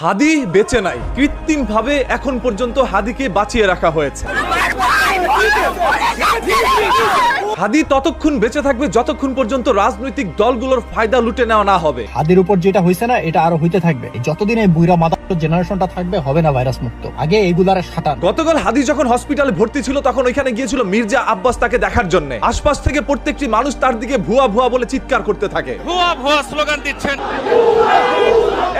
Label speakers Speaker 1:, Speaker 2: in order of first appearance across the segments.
Speaker 1: হাদি বেঁচে নাই, কৃত্রিমভাবে এখন পর্যন্ত হাদিকে বাঁচিয়ে রাখা হয়েছে। হাদি ততক্ষণ বেঁচে থাকবে যতক্ষণ পর্যন্ত রাজনৈতিক দলগুলোর ফায়দা লুটে নেওয়া না হবে।
Speaker 2: হাদির উপর যেটা হয়েছে না, এটা আরো হইতে থাকবে। যতদিন এই বুইরা মাদার জেনারেশনটা থাকবে, হবে না ভাইরাস মুক্ত। আগে এইগুলার সাঁতার।
Speaker 1: গতকাল হাদি যখন হসপিটালে ভর্তি ছিল তখন ওইখানে গিয়েছিল মির্জা আব্বাস তাকে দেখার জন্য। আশপাশ থেকে প্রত্যেকটি মানুষ তার দিকে ভুয়া ভুয়া বলে চিৎকার করতে থাকে,
Speaker 3: ভুয়া ভুয়া স্লোগান দিচ্ছেন।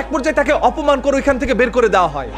Speaker 1: এক পর্যায়ে তাকে অপমান করে ওইখান থেকে বের করে দেওয়া হয়।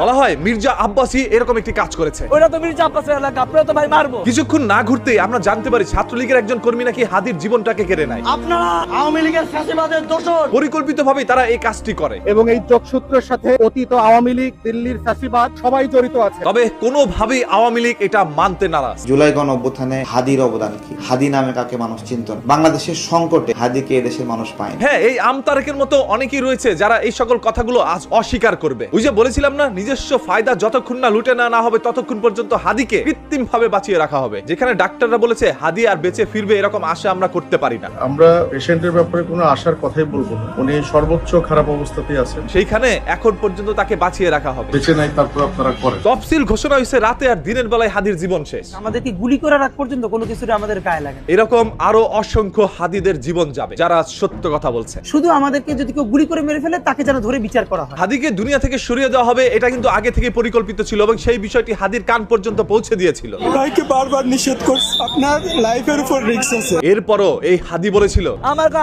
Speaker 1: বলা হয় মির্জা আব্বাসই এরকম একটি কাজ করেছে।
Speaker 4: ওরা তো মির্জা আব্বাসের এলাকা, আপনারা তো ভাই মারবো।
Speaker 1: কিছুক্ষণ না ঘুরতেই আমরা জানতে পারি ছাত্রলীগের একজন কর্মী নাকি হাদির জীবনটাকে কেড়ে নেয়।
Speaker 4: আপনারা আওয়ামী লীগের ফ্যাসিবাদের দোষর।
Speaker 1: পরিকল্পিতভাবে তারা এই কাজটি করে
Speaker 5: এবং এই যোগসূত্রের সাথে অতীত আওয়ামী লীগ, দিল্লির ফ্যাসিবাদ সবাই জড়িত আছে।
Speaker 1: তবে কোনোভাবেই আওয়ামী লীগ এটা মানতে নারাজ।
Speaker 6: জুলাই গণ অভ্যুত্থানে হাদির অবদান কি? হাদি নামে কাকে মানুষ চিনত না? বাংলাদেশের সংকটে হাদিকে এদেশের মানুষ পায় না।
Speaker 1: হ্যাঁ, এই আমতারেকের মতো অনেকেই রয়েছে যারা এই সকল কথাগুলো আজ অস্বীকার করবে। ওই যে বলেছিলাম না, নিজস্ব ফায়দা যতক্ষণ না লুটে না হবে ততক্ষণ পর্যন্ত হাদিকে কৃত্রিম ভাবে বাঁচিয়ে রাখা হবে। যেখানে ডাক্তাররা বলেছে হাদি আর বেঁচে ফিরবে, এরকম আশা আমরা করতে পারি না।
Speaker 7: আমরা পেশেন্টের ব্যাপারে কোনো আশার কথাই বলবো না। উনি সর্বোচ্চ খারাপ অবস্থাতেই আছেন,
Speaker 1: সেইখানে এখন পর্যন্ত তাকে বাঁচিয়ে রাখা হবে।
Speaker 7: বেঁচে নাই, তারপর আপনারা করেন।
Speaker 1: তফসিল ঘোষণা হয়েছে রাতে, আর দিনের বেলায় হাদির জীবন শেষ।
Speaker 4: আমাদেরকে গুলি করার আগ পর্যন্ত কোনো কিছুর আমাদের গায়ে লাগে না।
Speaker 1: এরকম আরো অসংখ্য হাদিদের জীবন যাবে যারা সত্য কথা বলছে।
Speaker 4: শুধু আমাদেরকে যদি কেউ গুলি করে মেরে ফেলে তাকে যেন ধরে বিচার করা হয়।
Speaker 1: হাদিকে দুনিয়া থেকে সরিয়ে দেওয়া হবে, এটা কিন্তু আগে থেকে পরিকল্পিত ছিল এবং সেই বিষয়টি হাদির কান পর্যন্ত পৌঁছে দিয়েছিল।
Speaker 8: ভাইকে বারবার নিষেধ করছে, আপনার লাইফের উপর রিস্ক আছে।
Speaker 1: এরপরও এই হাদি বলেছিল,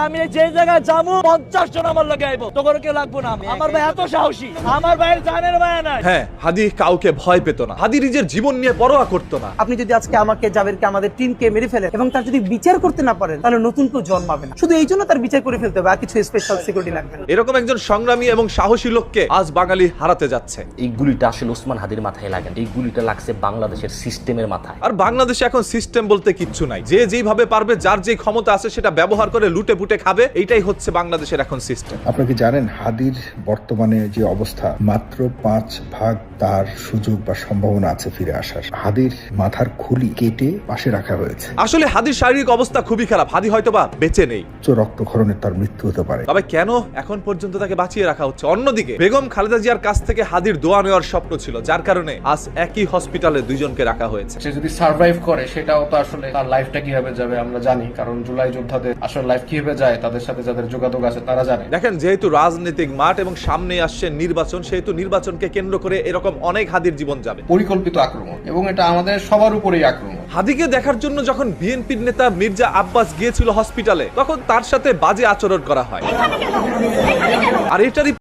Speaker 4: আমি যে জায়গায় যাবো 50 জন আমার লগে আইবো, তোর কেউ লাগবো না। আমার ভাই এত সাহসী, আমার ভাইয়ের জানের মায়া নাই।
Speaker 1: হ্যাঁ, হাদি কাউকে ভয় পেত না। হাদি নিজের জীবন নিয়ে পরোয়া করতো না।
Speaker 4: আপনি যদি আজকে আমাকে, জাবেরকে, আমাদের টিমকে মেরে ফেলেন এবং তার যদি বিচার করতে না পারেন, তাহলে নতুন কেউ জন্মাবে না। শুধু এই জন্য তার বিচার করে ফেলতে হবে, আর কিছু স্পেশাল সিকিউরিটি লাগবে না।
Speaker 1: এরকম একজন সংগ্রামী এবং সাহসী লোককে আজ বাঙালি হারাতে যাচ্ছে।
Speaker 9: এই গুলিটা আসলে ওসমান হাদির মাথায় লাগে, এই গুলিটা লাগছে বাংলাদেশের সিস্টেমের মাথায়।
Speaker 1: আর বাংলাদেশে এখন সিস্টেম বলতে কিচ্ছু নাই। যে যেইভাবে পারবে, যার যে ক্ষমতা আছে সেটা ব্যবহার করে লুটে পুটে খাবে। এইটাই হচ্ছে বাংলাদেশের এখন সিস্টেম।
Speaker 10: আপনি কি জানেন হাদির বর্তমানে যে অবস্থা, মাত্র 5% তার সুযোগ বা সম্ভাবনা আছে ফিরে আসার। হাদির মাথার খুলি কেটে পাশে রাখা হয়েছে।
Speaker 1: আসলে হাদির শারীরিক অবস্থা খুবই খারাপ। হাদি হয়তোবা বেঁচে নেই,
Speaker 10: রক্তক্ষরণে তার মৃত্যু হতে পারে।
Speaker 1: তবে কেন এখন পর্যন্ত তাকে বাঁচিয়ে রাখা হচ্ছে? অন্যদিকে বেগম খালেদা জিয়ার কাছ থেকে হাদির দোয়া নেওয়ার স্বপ্ন ছিল, যার কারণে আজ একই হসপিটালে দুইজনকে রাখা হয়েছে।
Speaker 11: সে যদি সার্ভাইভ করে, সেটাও তো আসলে তার লাইফটা কিভাবে যাবে আমরা জানি, কারণ জুলাই যোদ্ধাদের আসলে লাইফ কিভাবে যায় তাদের সাথে যাদের যোগাযোগ আছে তারা জানে।
Speaker 1: দেখেন, যেহেতু রাজনৈতিক মাঠ এবং সামনে আসছে নির্বাচন, সেহেতু নির্বাচনকে কেন্দ্র করে এরকম অনেক হাদির জীবন যাবে।
Speaker 11: পরিকল্পিত আক্রমণ, এবং এটা আমাদের সবার উপরেই আক্রমণ।
Speaker 1: হাদিকে দেখার জন্য যখন বিএনপির নেতা মির্জা আব্বাস গিয়েছিল হসপিটালে, তখন তার সাথে বাজে আচরণ করা হয়। আর এটারই